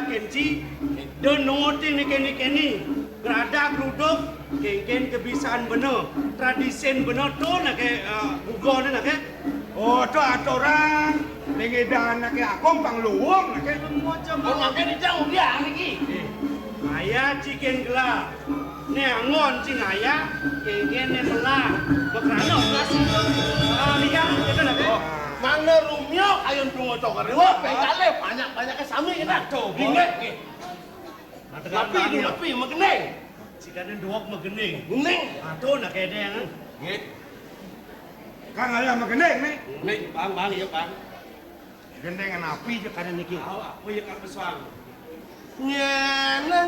Kenci, dan nongotin ni berada keruduk, kengken kebiasaan benar, tradisi benar tu nak ke bugon nak ke. Oh tu aturan, nengedan nak ke akong pangluang nak ke. Macam nak ke dijauh dia lagi. Ayah ciken gelap, ni angon cing ayah, kengken ni melah, berkerana kasih. Ni yang kita nak ke. Mana rumio ayam tunggu cokar rewa pegale banyak kesami kita tuh binget tapi magening jika ada dua magening gening tuh nak kayak yang nggih Kang ayah magening ni nih bang ya bang gendengan api je kada niki apa yang kau pesuang nyenan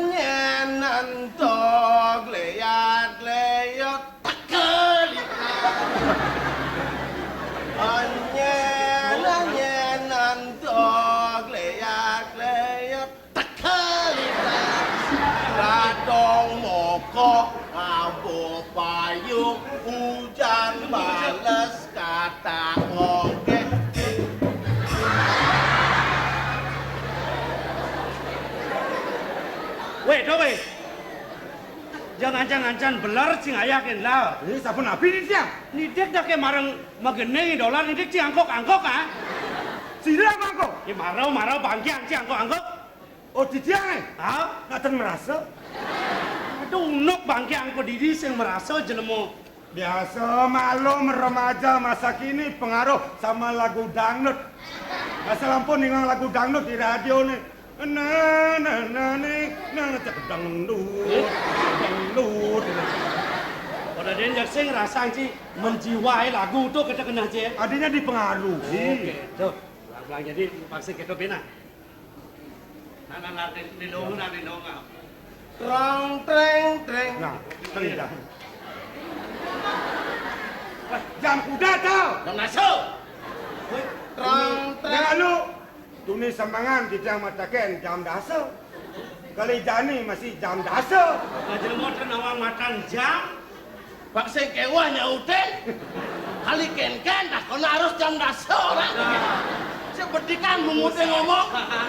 to gleyat takelika anyenan to gleyat takelika radong moko abu payung hujan bales kata ngoke. Weh, do weh. Jangan belar cing ayakin lah. Ini siapa nabi ni siang? Ni dek dah ke marang magene dolar ni dek cing angkok ah. Sila apa kau? Ni marau bangkian cing angkok. Oh di tiang eh? Ah, Nak merasa? aduh nok bangkian ko diri sing merasa jelemo. Biasa maklum remaja masa kini pengaruh sama lagu dangdut. Asal ampun dengan lagu dangdut di radio nih. Cek dangdut. Pada dia jak sing rasa ci menjiwai lagu tu kita kena je. Adanya dipengaruhi. Okey, tu. Pelan jadi paksa kita bina. Nah, di dong. Trong treng treng. Nah, tidak. Jam kuda tau. Jam naso. Trong treng. Jangan lu. Tunis semangan di jam mataken jam dasar. Kali jani masih jam dasar. Jelemo tenawang makan jam. Pak sing kewahnya uten. Kali ken dah kena harus jam dasar. Seperti kan mengutip ngomong. Nah,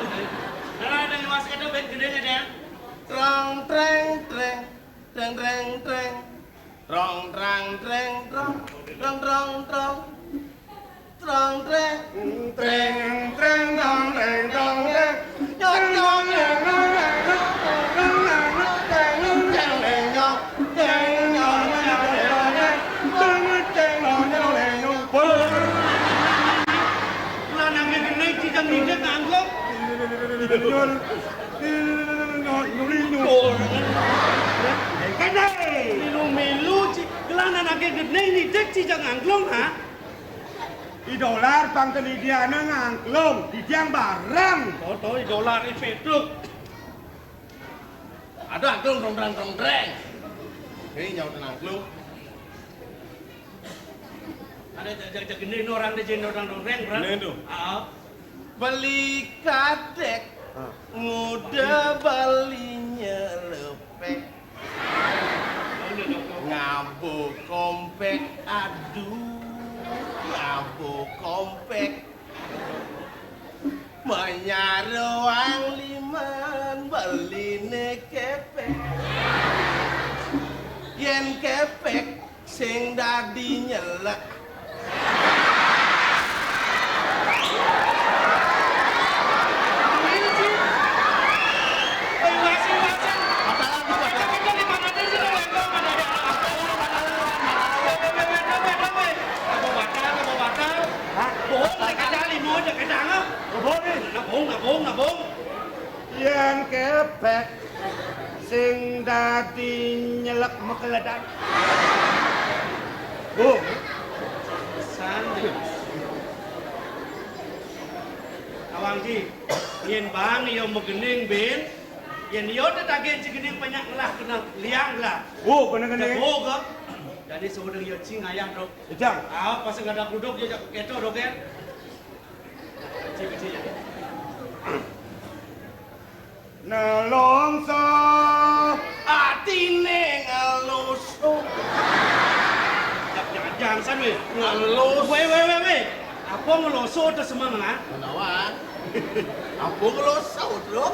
ada yang masuk itu bed gedenya dia. Trong treng treng treng treng treng. Trong treng treng trong trong trong trong. Trong treng Treng treng dong treng dong treng. nhót nhót nhót Lah nang kene iki jam nindek ngangkok. Milu ci kelana nang kene nindek ci jang angklong ha. Di dolar pangkal dia ngangklong di tiang barang. Toto dolar i petruk. Ada angklung trong treng. Ini nyawa tenang angklung. Ada jak gede orang de jeno orang reng beran. Ah. Beli kadek muda balinya lepek. Ngabu kompek aduh ngabu kompek menyaruang liman beline kepek yen kepek sing dadi nyelek Nabung. Yang kepek sing dadi nyelek mekeledak. Bu, Sandi. Awang ji, yen bang yo megening ben, yen yo tetage cigening banyak lah kena liang lah. bu kena-kena. Boga. Jadi saudara yo cing ayam dok. Ejang. Ah, pas ada kuduk yo keto dok ya. Cik. Nelongso atine ngelusuh Jangan san weh. ngelus Weh. Apa ngeloso tu semua mana? menawan apa ngelusuh bro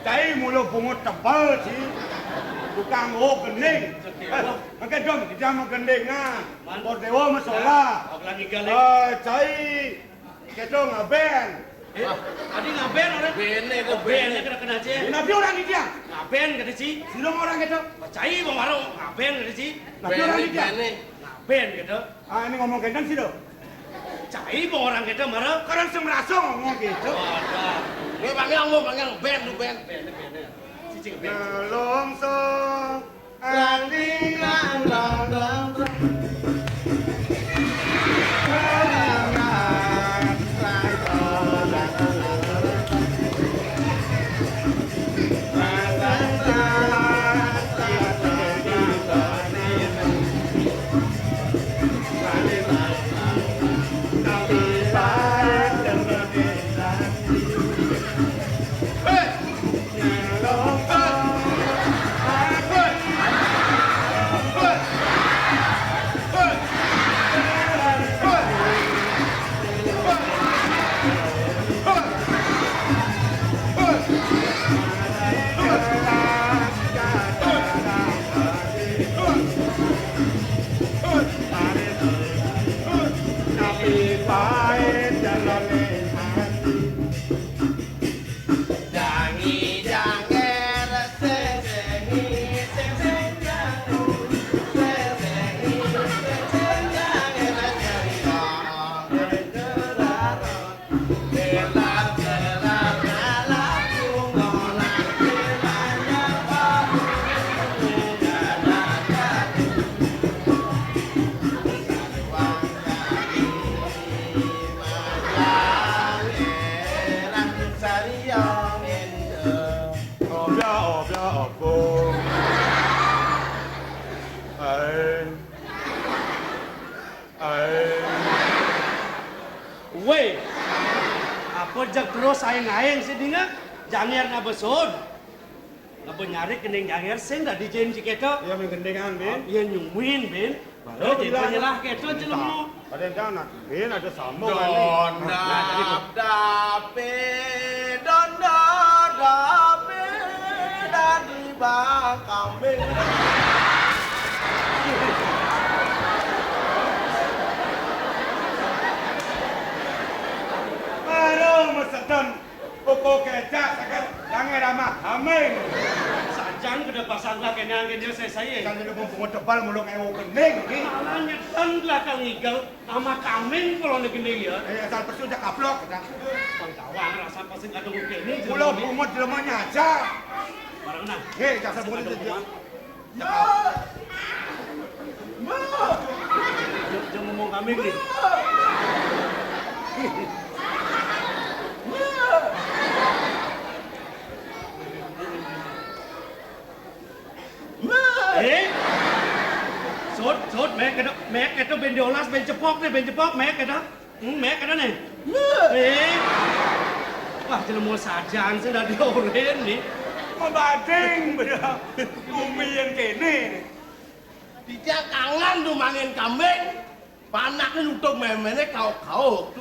cai mulut bungut tebal sih. Bukan gening. Maka dong di jam gending ah. Bordewo masalah. Aku lagi galak. Cai ketong ngaben. Tadi ngaben orang? bene ke Ben bene kena aja. Nabi orang di dia. Ngaben kata si. Silong orang ketong. Cai bang baru ngaben kata si. Nabi orang di dia. bene Ngaben kata. Ah ini ngomong gendang sih dong. Cai bang orang kata marah. Karang semeraso ngomong gitu. Wadah. gue panggil ben lu ben Cicing ben. Nelongso Randing rang rang rang terus saya ngaeng sedinga janger na besod. Ngapa nyari kening janger sing dah dijen si keto. Ya menggendengan bin. Iya nyumuin bin. Baru penyelah keto jelemu. Ada yang tahu nak bin ada sambung Dondape dadi bang kambing. Baru mesedon pokok kecak sakit jangan ramah hamil. Sajan kena pasanglah kena angin saya. Kan dia pun tebal mulung ewo kening ni. Malahnya dan belakang ngigal sama kambing kalau negeri ya. Asal pesu jak kaplok kita. Pangkawang rasa pasang kadung kene. Pulau bumut jelemanya aja. Barang nah. Hei, jasa bumut dia. Jangan ngomong kambing ni. Sốt mẹ cái đó bên điều lát bên chepok mẹ cái đó này wah jadi mau sajan sudah dioren nih Membading bener. Bumi yang kene. Dia kangen tuh mangin kambing. Panaknya nutup memene kau tuh.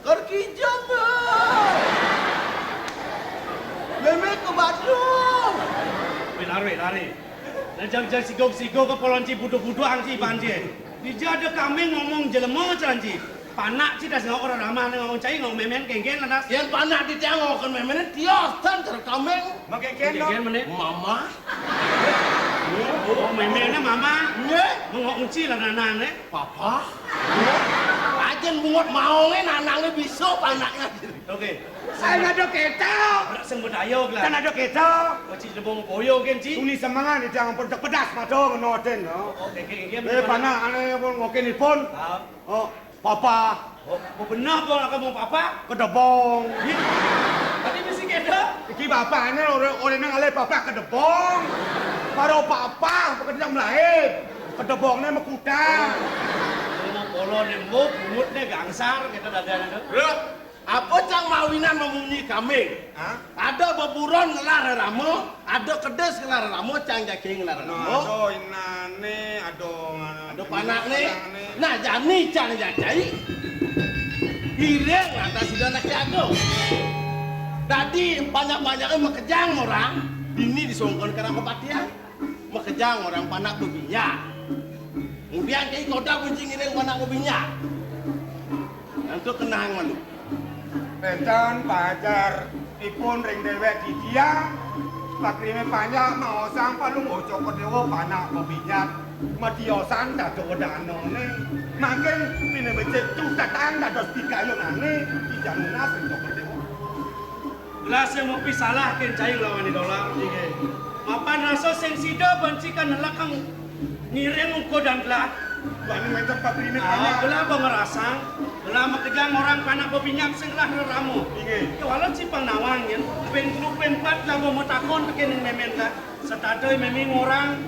Kerkijam Meme ke Bandung. Lari. Jangan sigok ke polonci budu-budu angci banjir. Dia ada kambing ngomong jelemo janji. Panak sih dah orang ramah ngomong cai ngomong memen kengken lah. Yang panak di tiang ngomong memene tiosan ter kambing. Makai kengken menit. Mama. Oh memennya mama. Nye. Ngomong uci lah nanane. Papa. Ajen bungot maongnya nanangnya bisa panaknya. Oke. Saya ada ketok. Sembut ayo lah. Kan ada ketok. Wajib lebong koyo kan ci. Tuni semangat jangan pedas mado ngenoten no. Oke. Panak ane pun ngoken pun. Oh, papa. Oh benar pun akan mau papa. Kedebong. Tadi mesti keda. Iki bapak ane orang nang ale papa kedebong. Baru papa pekerja melahir. Kedebongnya mekuda. Mau polo nembok, bumutnya gangsar kita dadanya tuh. Bro, apa cang mawinan memunyi kambing? Ada beburon ngelar ramu, ada kedes ngelar ramu, cang jaki ngelar ramu. Aduh inane, Ada panak nih. Nah jani cang jaki. Hireng atas sudah nak jago. Tadi banyak-banyaknya mekejang orang. Bini disongkon karena kepatian. Mekejang orang panak berbinyak. Kemudian kei kota kuncing ini panak berbinyak. Untuk kenangan. Benten pajar ipun ring dewek di dia. Pakrime panjang mau sang palung ojo kedewo panak berbinyak. Madiosan dado danone. Makin pine becek tu datang dados dikayo nane. Tidak lunas untuk kedewo. Belas yang mau pisalah kan cai lawan di dolar. Mapan rasa sing sida bancikan nelakang nireng uko dan gelah. Wani meter pakrime Ah, panjang. gelah bang ngerasang. Gelah mekegang orang panak bebinyak sing gelah ramu. Ya walau cipang nawangin. Ben grup ben pat lah mau takon tekening memen lah. Setadoi meming orang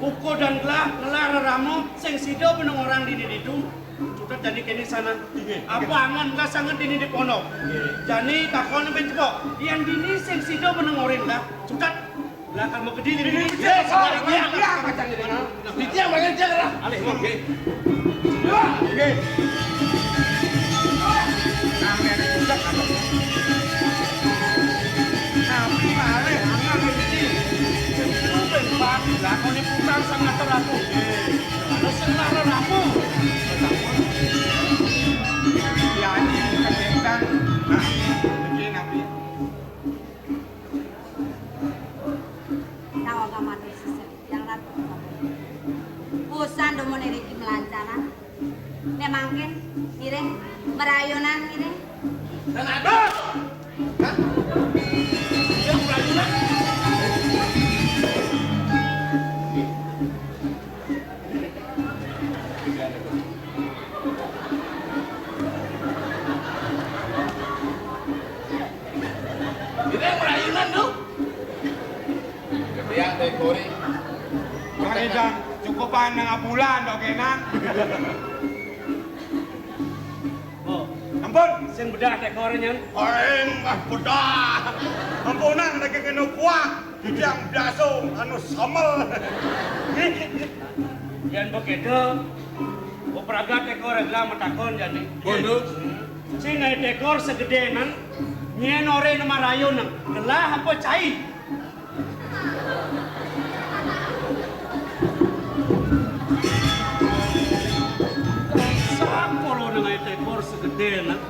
uko dan gelah ngelar ramu sing sida beneng orang di itu. Sudah jadi kini sana. Apa angan lah sangat dini di pondok. Jadi takon ben cepok. Yang dini sing sida beneng orang lah. Sudah lah kamu ke dini. Ya, sekali dia macam ini. Di dia makan dia lah. Alih oke. Oke. Nang ada juga kan. Tapi male hangat iki. Ben pat lah kau ni putar sangat teraku. Kalau senar ramu. Ya ini kedengan. Nah, begini nabi. Tahu nggak manusia yang ratu usan domone riki melancaran nemangkin kire merayonan kire Dan ada. Hah? Yang merajunan. Yang merajunan tuh. Kebiang dekori. Makanya cukupan nang bulan dok kenan. Ampun. Sing bedah tekornya. Orang bedah. Ampunan nek kena kuah. Didiang biasa anu samel. Yan begitu. Operaga tekor adalah metakon jadi. Bondo. Sing tekor segede nan. Nyen ore nama rayon nang. Gelah apa cai? Sapolo nang tekor segede nan.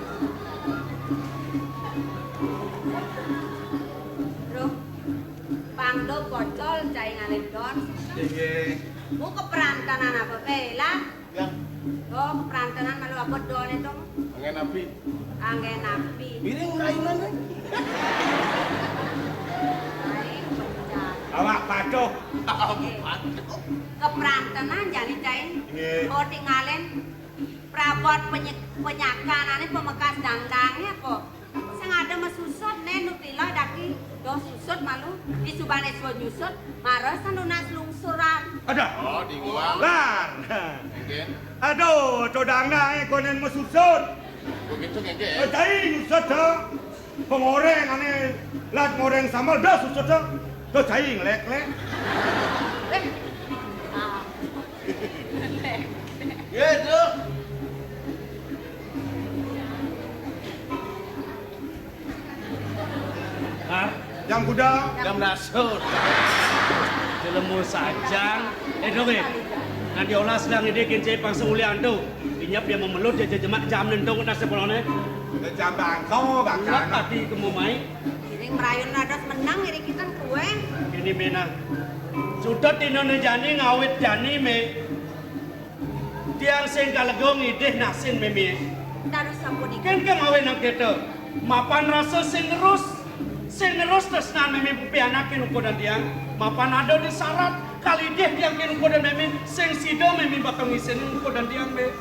Bro, pangdo bocol cai ngalih don. Nggih. Mu keperantanan apa bela? Ya, Oh, keperantanan malu apa don itu? angin api. Angin api. Miring rainan. Baik, bencana. Awak patuh. Keperantanan jadi cai. Nggih. Oh tinggalin prabot penyakanane pemekas dandangnya kok. Sing ada mesusut nih nutila daki do susut malu di subane suwe nyusut marah sanunas lungsuran. Ada. Oh, di gua. Lan. Nggih. Aduh, codangna konen mesusut. Begitu nggih. Cai susut dah. Pengoreng ane lat ngoreng sambal dah susut dah. Do cai ngelek-lek. Ah. Gitu. Hah? Jam kuda. Jam dasar. Jelemu sajang. Dong nanti olah sedang ide kincai pangsa ulian tu. Inyap dia memelut dia jemak jam nentong nasi polone. Jam bangkau Nak bangkau. tapi kemumai. Ini merayun nadas menang ini kita kue. Ini mena. Sudah tinone jani ngawit jani me. Tiang sing kalegong ideh nasin meme. Taruh sampun ikan. Kan ke ngawin nak kita. Mapan rasa sing ngerus. Sing ngerus tresnan meme pianakin ukuran tiang. Mapan ada di syarat. Kali deh tiang kin ukuran meme. Sing sido meme bakal ngisen ukuran tiang me.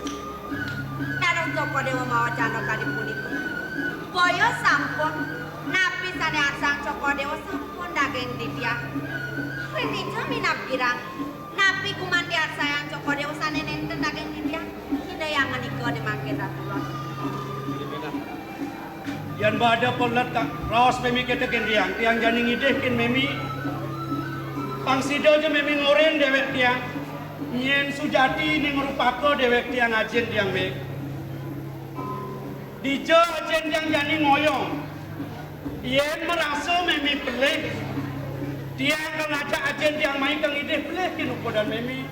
Taruh joko dewa mawa cano kali punika. Boyo sampun. Napi sane asang joko dewa sampun daging di tiang. Kriti jami napirang. Napi kumandi asayang joko dewa sane nenten daging di tiang. Hidayangan iko di mangkin ratulan. Yan bada polat kak raos memi kita tiang tiang jani ngideh kin memi pangsido je memi ngoren dewek tiang nyen sujati ni ngurupako dewek tiang ajen tiang me dijo ajen tiang jani ngoyong yen merasa memi pelih tiang kan aja ajen tiang main kang ngideh pelih kin ukodan memi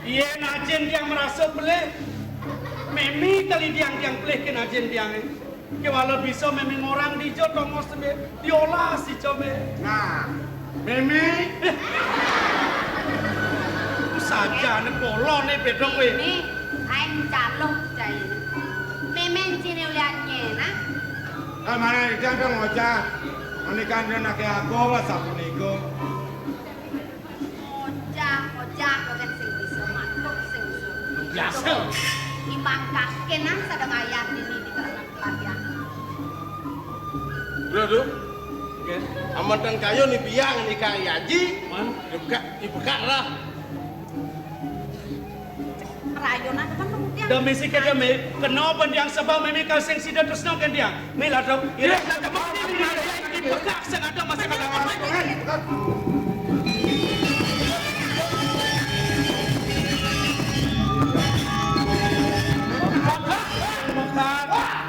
yen ajen tiang merasa pelih memi kali tiang pelih kin ajen tiang ke walau bisa memang orang di jod tongos tebe diolah si cobe. Nah, Mimi. Saja ne polo ne bedong we. Ini aing calok cai. Memang cini uliannya nah. Mana ikan dong ngocah. Manikan dia nak aku lah sapu nego. Ojak kan sing bisa matuk sing Biasa. Imang kakenan sedang ayat ini di terang pelatihan. Bro, aman dan kayu nih biang nih Kang Yaji. Man, Dibuka lah. Rayonan kan kemudian. demi si kita me kenapa yang sebab memi kau sing sida terus kan dia. Me lah dong. Ira nak kemana ni bekak sing ada masa kata.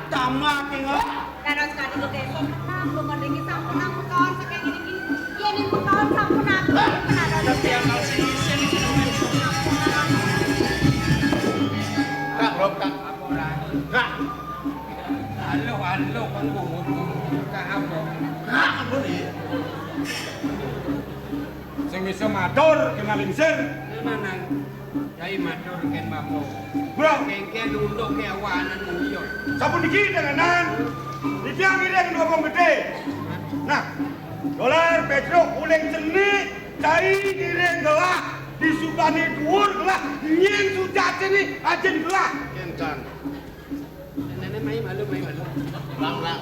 Tamak ingat. Karena sekali itu besok menang, bukan lagi sampun aku kawan sekali gini. Iya nih kawan sampun aku. Kenapa Tapi yang kau sing sing Kak, Rob, Kak. Kak. Halo, kan ka apa? Kak, apa nih? Sing bisa matur kena lingsir. Mana? Yai matur ken bambo. Bro, Kengke nunduk ke awanan muyo. sapu dikit dengan di tiang ini yang dua gede. Nah, dolar petro uleng ceni cai direng gelah di subani dhuwur gelah nyen sujat ini ajen gelah. Kencan. Nenek mai malu. Lang.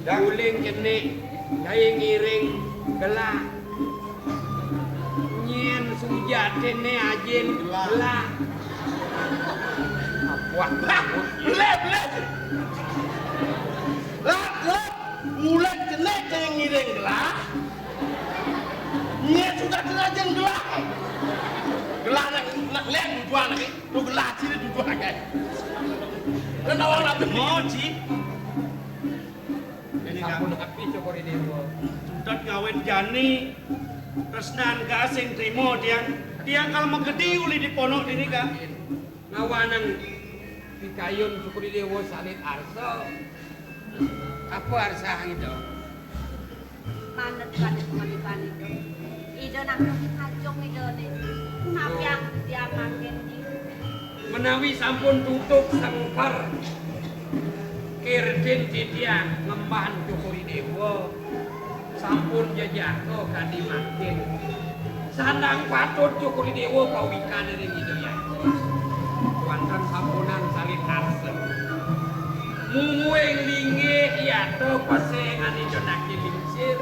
Uling kene, yai ngiring gelak. Nyen sujat kene ajen gelak. Wah, Belek. Lah, mulai jenek yang ngiring gelah. Nya sudah kerajaan gelah. Gelah nak lek tujuan lagi. Tu gelah sini tujuan lagi. Dan awak nak Moji. Ini sampun kan api cokori dewa. sudah ngawin jani. Tresnan gasing trimo dia kalau menggede uli di ponok ini kan. Ngawanang pikayun cokori dewa salit arsa. Apa arsa itu? Manut kadet pengadilan itu. Ide nak kacung ide nih. Tapi yang dia makin di. Menawi sampun tutup sangkar Kirden dia ngemban cokori dewa sampun jajako kadi makin sandang patut cokori dewa pawikan ring hidayah wonten sampunan salin arsen mumueng linge iato pasengan idonaki lingsir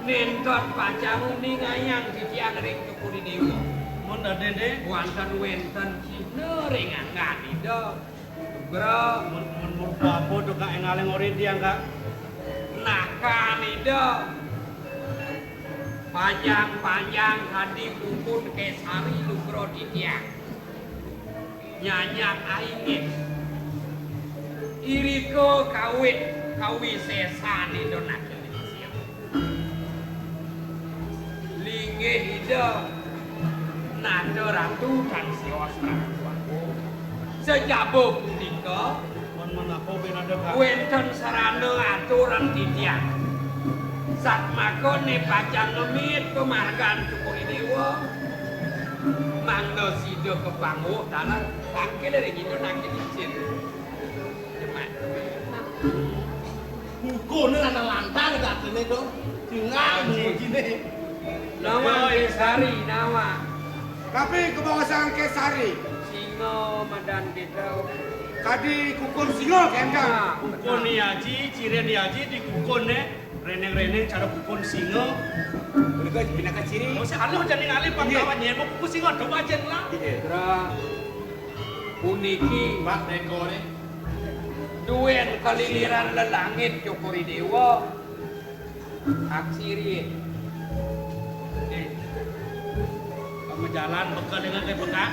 nentot pacamu ningayang titiang ring cokori dewa Mun dede wonten wenten cina ring anggan ida bro mun apa tuh kak ngaleng ori dia enggak. nakan ida panjang kadi pupun kesari lugro ditia nyanyak aingin iriko kawi sesan idonakin siap linge ida nado ratu dan siwas ratu sejabo punika Mun apa benada kak. wenten sarana aturan titian satmakone pacang ngemit kemargan cukuri dewa mangno sido kepanguh tanah tangke dari gitu nangke dicin cemat Buku ni anak lantang kat sini tu. Tinggal begini. nama Kesari nama Tapi kebawasan Kesari. singo madan kita Tadi kukur singo kendang. Kukun ni aji, ciren ni aji di kukun ne. Reneng cara kukun singo. Mereka pindah ciri. Oh sekali jadi ngalih pangkawan nyen kukun singo do ajen lah. Tra puniki Mak dekor ni. duen keliliran lelangit cukuri dewa aksiri Kamu jalan bekal dengan kayak bekak.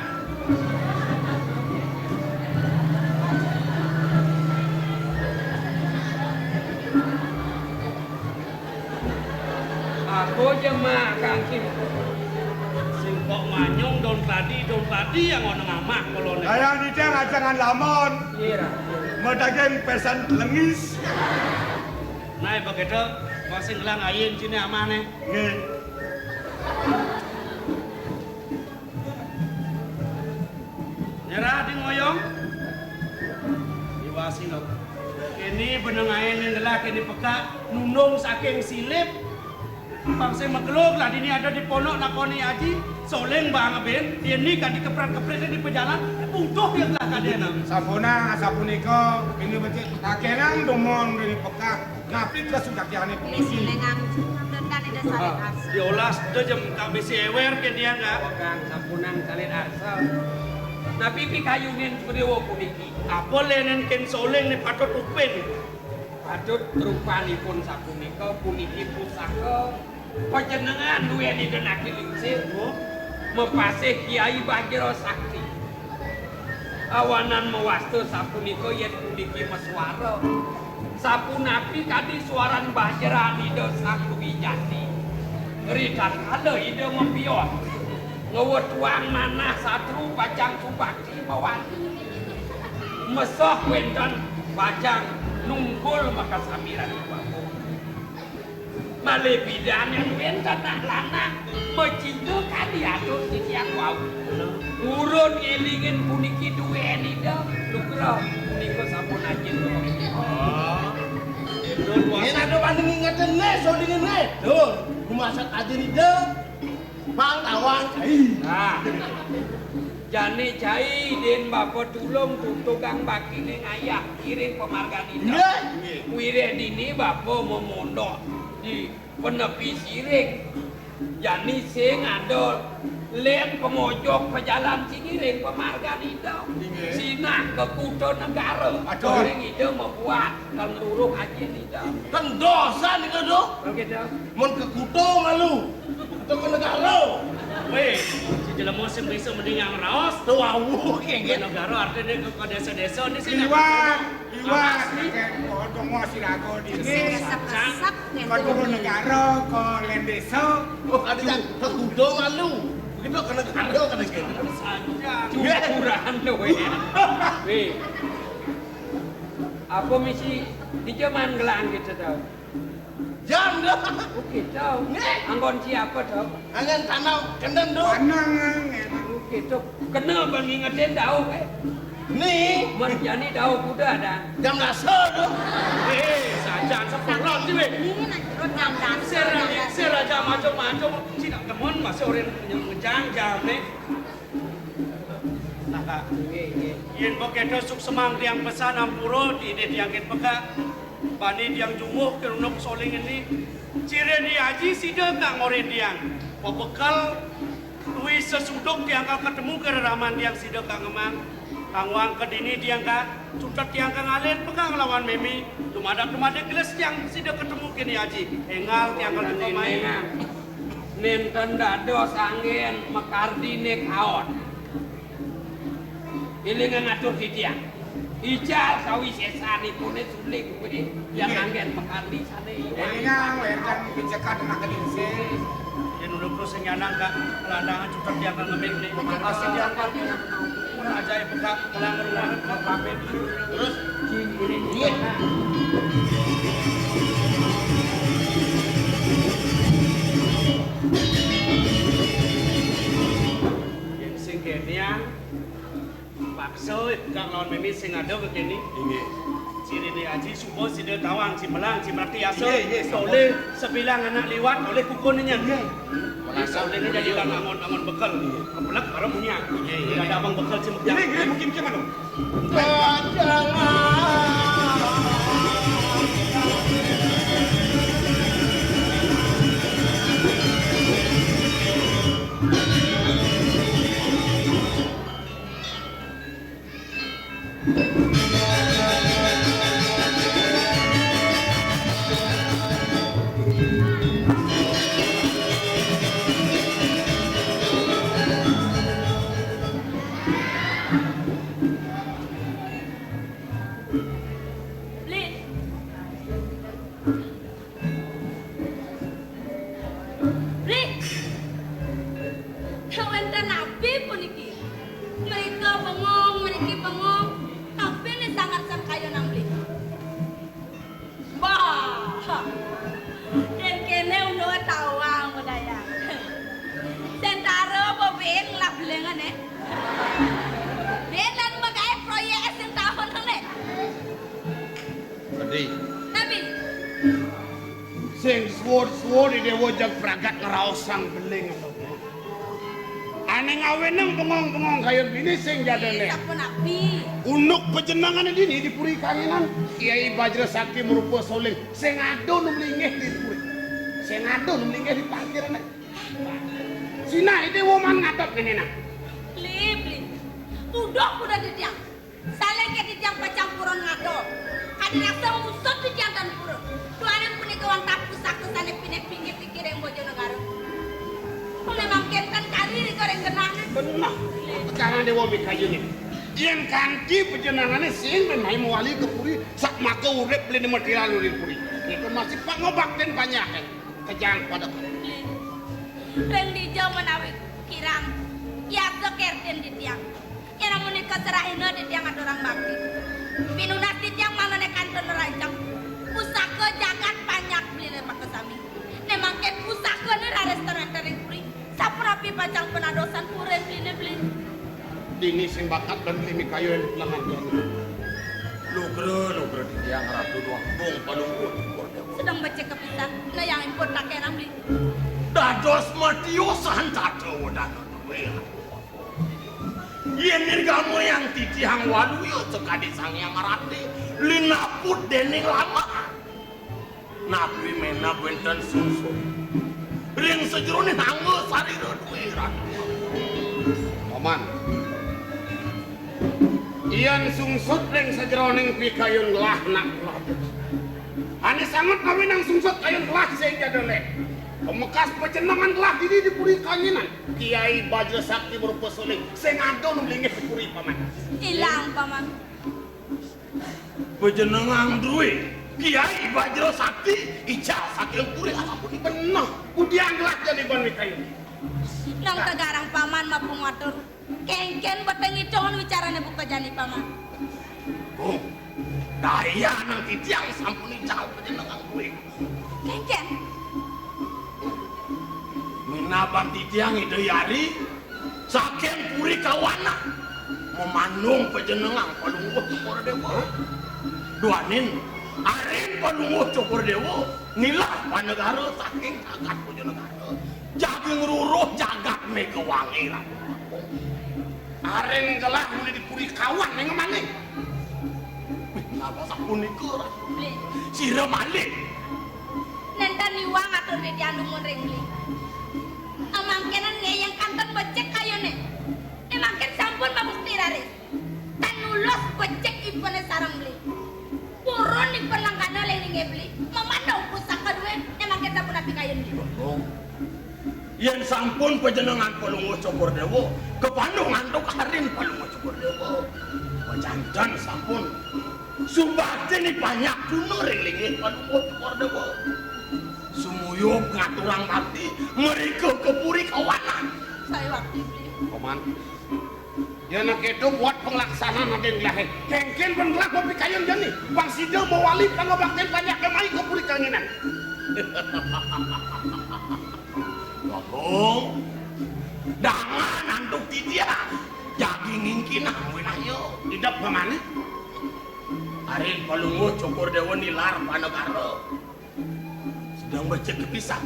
aku jemaah kaki Simpok manyung daun tadi yang ono ngamah kalau ne. Ayang di dia jangan lamon. kira Medageng pesan lengis. Nah begitu masih ngelang ayin sini aman ne. Nggih. Nyerah di ngoyong. Iwasi lo. Kini beneng ayin yang gelak kini peka nunung saking silip. Bangsa megeluk lah dini ada di ponok nakoni aji soleng bang ben dia ni kan dikeprat-keprat di pejalan butuh yang lah kadena. Sampuna sapunika ini becik takenang domon dari peka. Napi ke sudah kiane Ini polisi. silengan dan ide saling asa. Diolas tu jam KBC ewer ke dia enggak. pegang sampunan salin arsal napi pikayunin kudewa puniki Apa lenen ken soleng ni patut upin. patut rupanipun sapunika puniki pusaka panjenengan duwe didenaki lingsir mepasih Kiai Bagiro Sakti awanan mewastu sapunika yen puniki meswara sapunapi kadi suaran Bajeran ida Sang Wijati ridan kala ida mempion ngewetuang manah satru pacang subakti mawati mesoh wenten pacang nunggul maka samiran babu male bidan yang wenten nak lanang mecinta kali atur titiak wau urun elingin puniki duwe nida lukra punika sampun ajin Ini ada banding ingatan ni, so dengan ni. Tu, kumasak aja ni dah. Bang tawang cai. nah jani cai den bapa tulung tutugang baki ning ayah kiring pemargan ida Ya. wire dini bapa memondok di penepi siring jani sing ada Lem pemojok pejalan Cingiring pemarga Nidau. Sina ke Kuto Negara. Orang itu membuat dan uruh haji Nidau. Kan dosa nih kan do. Begitu. Mun ke Kuto malu. Kuto ke negara. Weh, si jelema sing bisa mending yang raos. Tuh awu Ke negara artinya ke desa-desa di sini. Liwat, kok mau sirago di sini. Resep-resep Kau turun negara, kau lendesa. Oh ada yang ke Kuto malu. Begitu ke negara kan gitu. Curahan tuh ya. Weh. Apa misi di zaman gelang gitu tau? Jam dah. Oke tau. Anggon siapa tau? Angan tanah kendang do. Panang, Oke tau. Kenal bang ingetin tau Nih menjadi tahu kuda dah. jam dasar do. Sajan sepuluh sih weh. ini nak terus dandan. Si raja macam-macam, si nak teman masih orang yang ngejang jam nih. Nah kak, yen bokedo suk semang tiang pesan ampuro di ide tiangkin peka, bani tiang jumuh kerunuk soling ini, ciri di haji sida kak ngore tiang, bekal duit sesuduk tiang kak ketemu kereraman tiang sida kak ngemang, kangwang kedini tiang kak, sudah tiang kak ngalen pegang lawan memi, tumadak geles tiang sida ketemu kini haji, engal tiang kak ketemu main. Nenten dados angin mekardine kaon. Ilingan ngatur hitian. Ijal sawi sesani pune suling kuwi yang angin mekardi sane. Ingat, lerkan pijakan nak kelinci. Yen ulun terus nyanang kak landangan cukup tiang kak ngemik nih, asli tiang kak ajaib peka kelang ruangan kak pamit. Terus Iya. Yen sing kene paksa kang lawan memi sing ada ke kene. Inggih. Ciri di haji subuh si dia tawang, si melang, si merti asa. Iya, iya, Oleh sebilang anak liwat, oleh kukunnya. Merasa Oleh jadi kan angon bekal. Kepelak baru punya. Tidak ada abang bekal si megang. Ini mungkin gimana? Lin. Lin. Kawan nabi pun iki. Mereka bengong, mereka bengong. Tapi ini sangat kayo nang Lin. Wah. Dan kene uno tawang budaya. Sentaro bobeng lap lengan Belan magai proyek sing tahun ne. Tadi Nabi. sing suwur di dewa jag pragat ngeraosang beling. Ane ngaweneng bengong-bengong kayak gini sing jadane. Sapu nabi. Unuk pejenangan ini di puri kangenan Kiai Bajra Sakti merupa soling sing ado numlingeh di puri. Sing ado numlingeh di parkiran. Sina itu woman ngadap kene nak. Lip. Udok udah ditiang. Saleh ke ditiang pacampuran ngado. Kadang rasa musot ditiang dan purun. Tuane punya kawan tapu saktu sana pinggir pikir yang bojo negara. Memang kan kali di goreng genangan. Benar. Sekarang dewa mikayu nih. Yang kanti pejenangannya sing menai muali ke puri sak maka urip beli mati lalu di puri. Itu masih pak ngobak dan banyak kan. Kejang pada Reng di jauh menawi kirang. Ya sekerten ditiang. Yang namanya keserahin ditiang ada orang bakti. Pinunas ditiang mana nek kantor rancang. Pusaka jagat banyak beli lemak kesami. Memang kan pusaka nih restoran tering puri. Sapurapi pacang penadosan puren beli. dini sing bakat dan limi kayu yang dipelangan Tuhan. Lugre di tiang ratu doang bong palungkut. Sedang baca kepisan, na yang impor pakai ramli. Dados matiosan tato danon. Yen nirgamu yang titihang waluyo cekadi sang yang rati linaput dening lama. Nabi mena benten susu. Ring sejroning hanggo sarira duwe ratu. Paman. Iyan sungsut ring sajroning pikayun lahnak ladet. Ane sangat kami nang sungsut kayun lah sehingga dole. Pemekas pecenangan telah diri di puri kanginan. Kiai Bajra Sakti berupa suling. Sing adon melingih di puri paman. Hilang paman. Pejenengan duwe Kiai Bajra Sakti ijal saking puri apapun Benar. Kudiang lah jadi ban kayu. Nang tegarang paman maupun ngatur. Kengken betengi congon wicarane buka jani paman. Oh, daya nang titiang sampun ijal pejenengan duwe. Kengken. Menaban titiang ide yari saking puri kawana memandung pejenengan palungguh cokor dewa. Duanin aren palungguh cokor dewa nilah panegara saking jagat pejenegara. Jaging ruruh jagat megawangi lah. Aren gelah mulai di puri kawan yang mana? Napa sapunika Beli. sira malih. Nenda niwang atur di diandungun ring beli. Amangkenan ngeyang kanton becek kayone. Emangken sampun mabukti raris. Tan nulos becek ipone sarang beli. Purun ipon langkana lelinge beli. Memandang pusaka duwe emangken sampun api kayon beli. Yen sampun panjenengan palungguh cokor dewa kepandung anduk harin palungguh cokor dewa. Pajanjan sampun subakti ni banyak kuno ring-ringin palungguh cokor dewa. Sumuyuk ngaturang bakti mereka kepuri kawanan. Saya waktu beli. Paman. Ya nak itu buat pelaksanaan agen lahir. Kengken pengelah kopi kayon jani. Bang Sida mewali kanggo bakten banyak kemai ke puri kanginan. Bagong, dangan anduk titia, jadi ngingkin wenahyo. Tidak kemana? Arin palungguh cokor dewa nilar panegara. Sedang becek kepisah.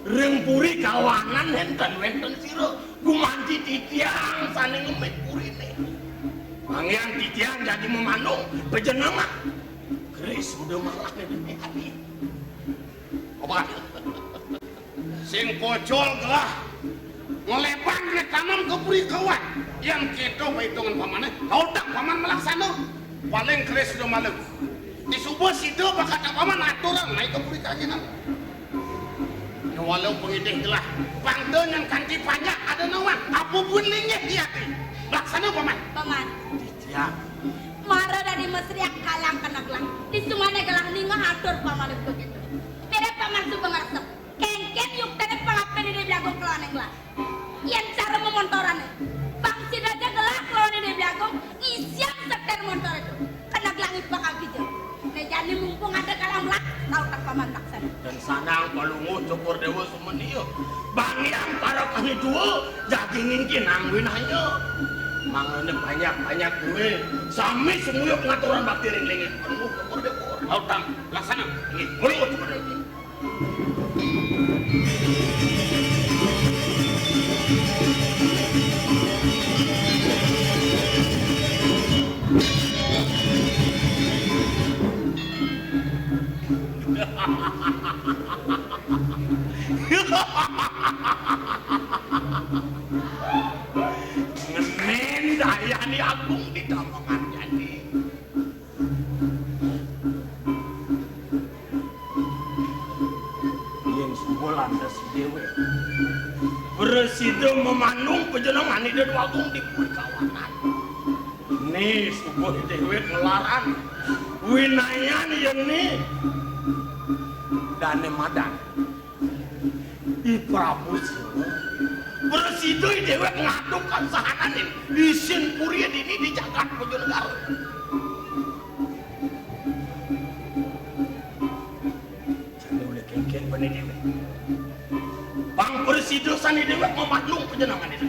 Reng puri kawanan henten-wenten sira gumanti titiang saning ngemit purine. Mangyan titiang jadi memandung pejenengan. Keris udah malah nih hati. Obat. Sing kocol gelah ngelepan rekaman ke puri kawan yang kita hitungan pamannya kau tak paman melaksana paling keris sudah malam di subuh situ bakal paman aturan naik ke puri kanginan ya walau pengidih gelah pangdon yang kanti banyak ada nawan apapun lingih dia melaksana paman Paman. Titiang Mara dari mesriak kalang kenaklang. Di sumane gelang ninga atur paman begitu. Beda paman su pengarsep. Kengken yuk tene pengapen di belakang kelaneng lah. Yang cara memontorannya. Bang Sidaja gelah kelone di belakang isian seter motor itu. Kena gelangi bakal hijau. Nejani mumpung ada kalam lah. Tahu tak paman tak sana. dan sanang palungguh cokor dewa sumeniyo. Bangyang para kami dua jadi ngingkin angwinahyo. Mangane banyak-banyak gue sami semuyuk ngaturan bakti ring-ringin palungguh cokor dewa. kau tak laksana Ini palungguh cokor dewa. Ngenen dayani agung di damangan jadi. Yang sebulan si dewe beresido memandung pejenengan ide agung di puri kawanan. Nih subuh dewe ngelaran winayan yang nih dane madan i Prabu Sina beresido dewe ngadukan sahananin isin puri ini di jagat pejenegara. Jadi oleh kengken bani dewe bang beresido sani dewe memandung pejenengan itu.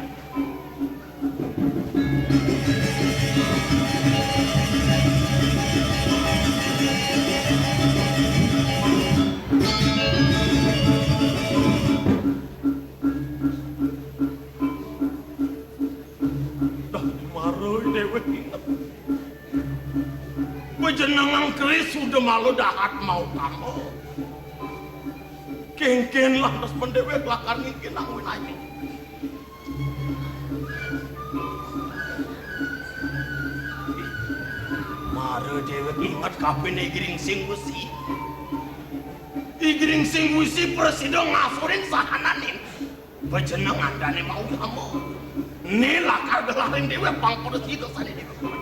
Pejenengan keris sudah malu dahat mau kamu. Kengken lah terus pendewek lakar ngingkin angwin aja. Semara dhewek ingat kabeh Igring Sing Wesi. Igring Sing Wesi presida ngasurin sahananin. Panjenengandane mau kamu. Nelakar gelarin dhewe pangpresida sane dhewe.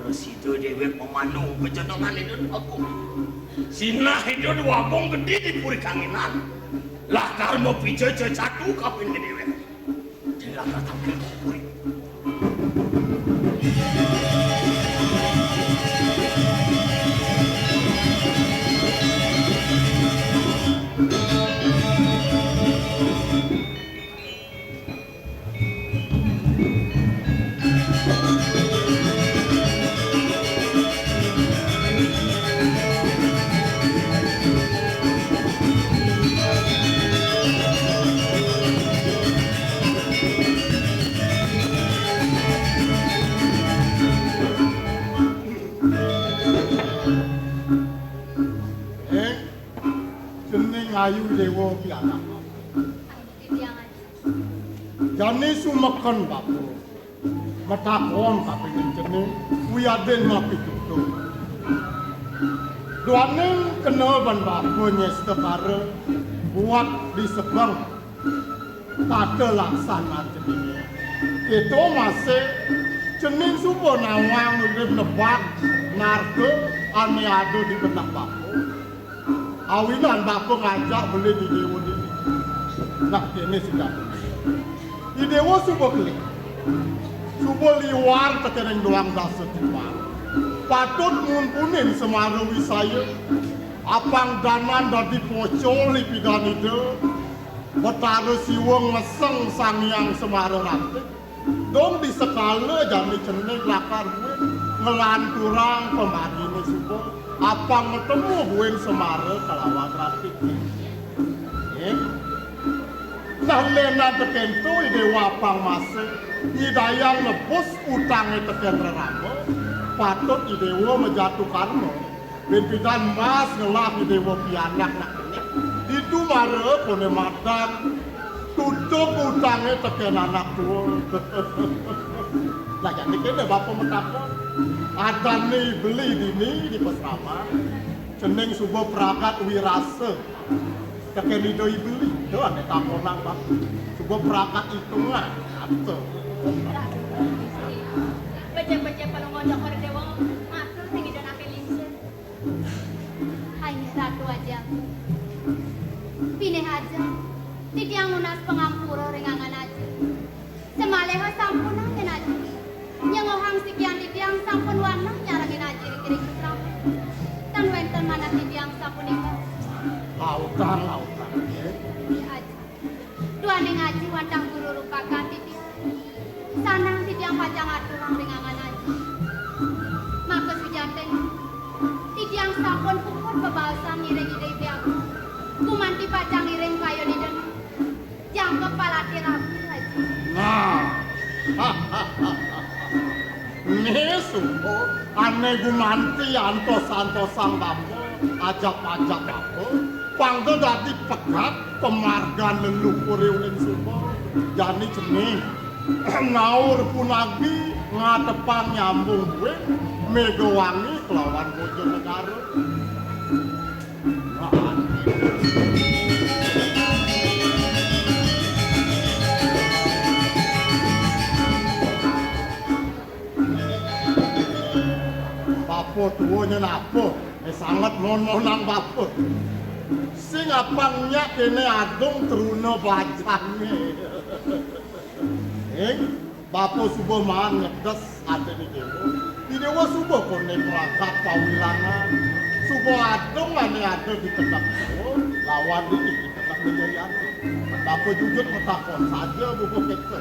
Presida dhewek pemanung kejenengan itu aku. Sinah itu wabong gede di puri kanginan. Lah karma pijeje jatuh kabeh dhewek. Dilakar tampil puri. Ayu Dewa Pianak. Jane sumeken bapu. Metakon kaping jeneng Wiyaden mapitutu. Duaning kenal ban bapu nyeste pare buat di sebang pada laksana jenenge. Itu masih jeneng supo nawang urip nebak narko ane ado di benak bapu. Awinan bapak ngajak beli di dewa ini. Nak ini sudah. Di dewa subuh klik. Subuh liwar tekereng doang dasa cuma. Patut ngumpunin Semara Wisaya. Apang danan dari pocol lipidan itu. Betara siwang meseng sangyang Semara Rantik. Dong di sekala jami ceneng lakar gue. Ngelanturang pemadi ini subuh. Apang ketemu buin Semara kelawan Rantik. Nah lena tekento ide wapang masih idayang nebus utangnya teken reramo patut idewo menjatuh karma benpidan mas ngelak idewo pianak nak ini itu mare kone matang tutup utangnya teken anak tua. Lah jadi kene bapak metakon ada nih beli dini di pesrama ceneng subuh perakat wirase teken idoi beli itu ada takonan pak subuh perakat hitungan atau baca-baca kalau ngojok pada dewa masuk sing idon ape linse hanya ratu aja pineh aja titiang lunas pengampura rengangan aja semaleha sampun angin aja nyengohang sikian titiang sampun wanang nyarangin aja kiri kesram tan wenten mana titiang sampun ikan lautan aja dua ning aji wandang guru rupakan titiang sanang titiang pacang aturang rengangan aja maka sujateng titiang sampun puput bebasan ngiring ide aku kumanti pacang ngiring kayo di dan jang kepala tirapi aja nah subuh ane gumanti antos-antosang bapo ajak-ajak bapo panggo dadi pegat pemargan leluhur ulin subuh jani jening ngaur punagi ngatepang nyambung gue Megawangi kelawan Bojonegoro. Bapo tuanya napo sangat mon-monan bapo sing apangnya kene agung teruna bacane Bapo subuh man ngedes ate di dewa subuh kone pelakat pawilangan. Subuh adong ane ada di tengah dewa, lawan di tengah menjadi ate. Bapo jujur metakon saja buku keke.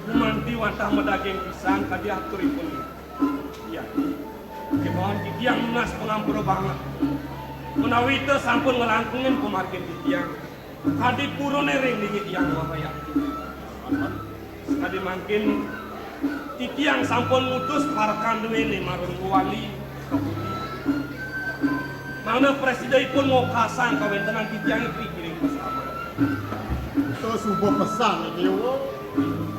Kumanti wantah medaging pisang kadiaturipun. Iya. Kemauan titiang lunas pengampura banget. Menawi itu sampun ngelangkungin pemargin titiang. Kadi purone ring dingin yang wahaya. Kadi mungkin titiang sampun mutus parkan duwene marun wali kabudi. Mana presiden pun mau kasang kawentenan titiang pikirin bersama. Itu subuh pesan dewa.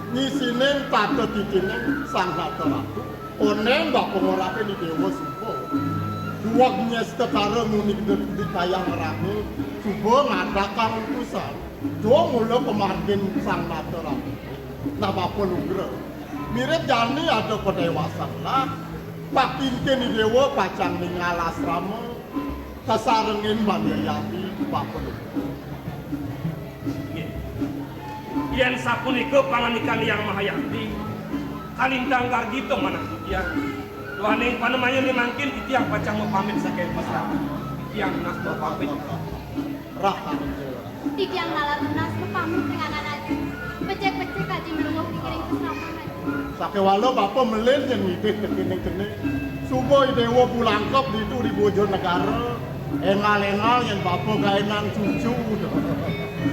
Nyisinin pada titinin sang ratu ratu. Oneng bak pengorape ni dewa subuh. Duaknya setara munik di kayang rame. Subuh ngadakan utusan. Dua mula pemargin sang ratu ratu. Nah bapa nugra. Mirip jani ada kedewasan lah. Pakinkin ni dewa pacang ningal asrama. Kasarengin mandiayati bapa nugra. Yen sapunika panganikan yang mahayati kalintang gargito mana titiang luaning panemanya ni mangkin titiang pacang mau pamit sakit pasrah titiang nas mau pamit Raha Titiang nalar lunas kepamit dengan aja. Pecek-pecek aja merungok pikirin keselamatan aja. Sake walau bapak melin yang ngibit kekening-kening. Subuh dewa pulangkap di itu di Bojonegara. Engal-engal yang bapak gainan cucu.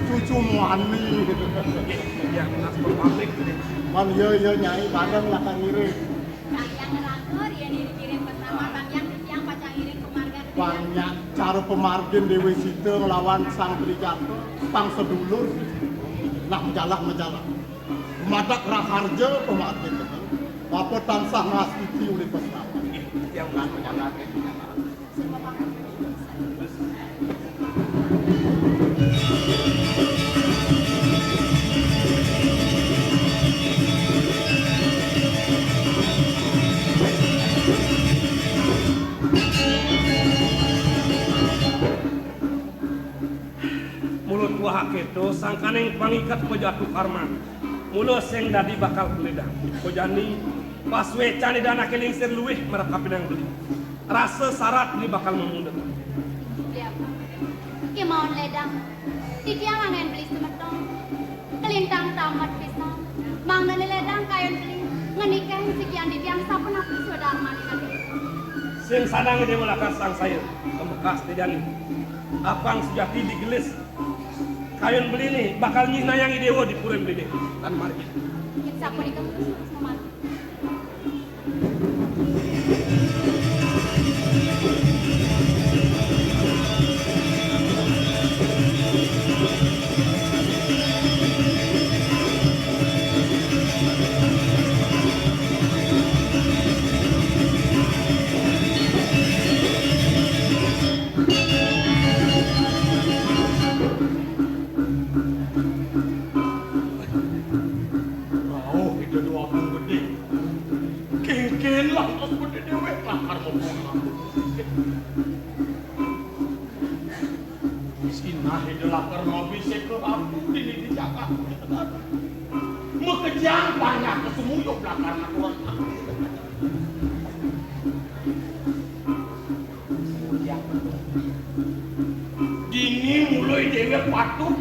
Cucu muani. yang nas mau pamit Man yo nyai badan lah kan ngiring. Bang yang ngerangkur ya dikirim bersama bang yang titiang pacang iring kemarga. Banyak cara pemargin Dewi Sita melawan sang Trijatha, pang sedulur. Nak menjalah. Madak raharja pemargin ini. Bapak tansah ngastiti oleh pesawat. yang nas menjalan Semua bang. mulut wahak itu sangkaneng pangikat pejatu karma mulut seng dadi bakal kulidah kojani pas wecan dana keling sir luwih merekapi nang beli rasa syarat ini bakal memundut Lihat. Kemauan ledang. Titiang angen beli semetong. Kelintang tamat pisang. Mang nani ledang kayon beli. Ngenikahin sekian titiang sapun aku sudah armani nanti. sing sadang dia melakukan sang sayur kemekas tejani apang sejati digelis kayon beli nih bakal nyinayangi dewa di puren beli deh kan mari Kita sapun ikan terus sama. Oh, itu dua orang gede. Kengken lah, aku gede dewek lah karena buang. Sinah itu lah karena bisa ke aku ini di Jakarta. Mekejang banyak kesemuyuk lah karena tuan. Dini mulai dewek patuh.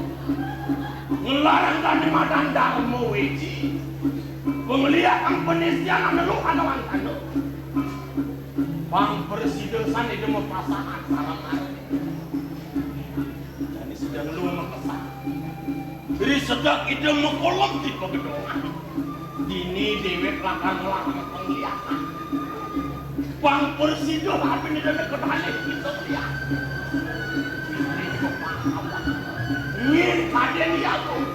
Ngelarang tadi madan dharma weji. Penglihat penisian anu anawan anu. Bang presiden san itu mau pasangan sarang. Jadi sedang lu mengesan. Jadi sedang itu mengkolom di kegedongan. Dini dewek lakan melarang penglihatan. Bang presiden apa ini dan ketane bisa lihat. Ini kepala. Ngin kaden ya tuh.